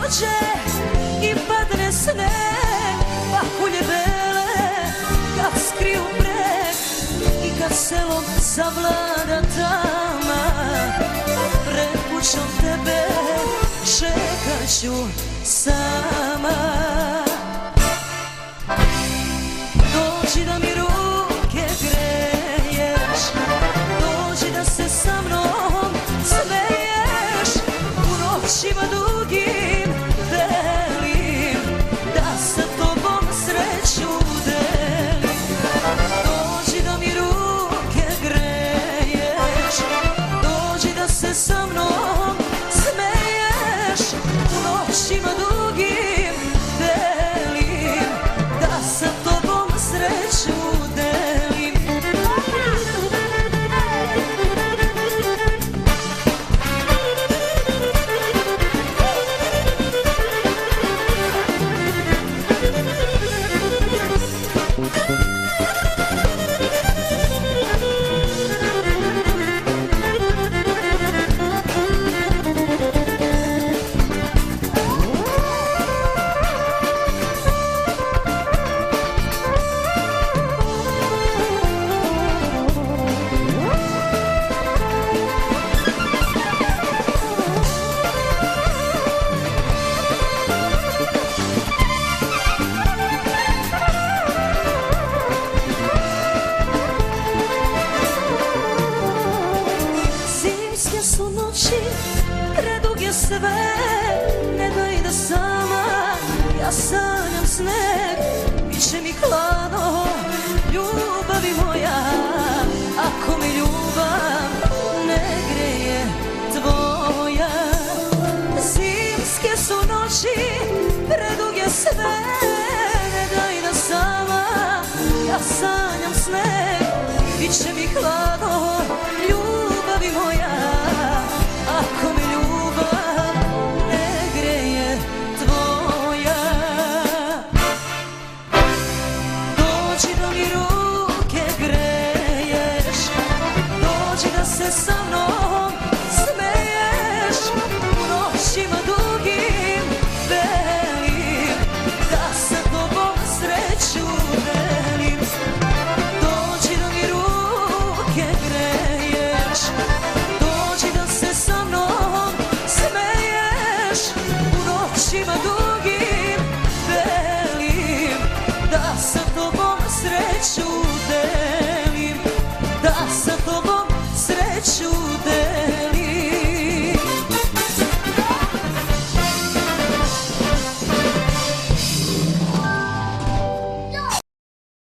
dođe i padne sneg, pahulje bele kad skriju breg i kad selom zavlada tama, pred kućom tebe čekat ću sama. Dođi da mi ruke greješ, dođi da se sa mnom smeješ, u noćima dugim delim, da sa tobom sreću delim. Dođi da mi ruke greješ, dođi da se sa mnom smeješ, u noćima dugim delim, da sa tobom sreću delim. Zimske su noći, preduge sve, ne daj da sama ja sanjam sneg. Biće mi hladno, ljubavi moja, ako mi ljubav ne greje tvoja. Zimske su noći, preduge sve, ne daj da sama ja sanjam sneg. Biće mi hladno,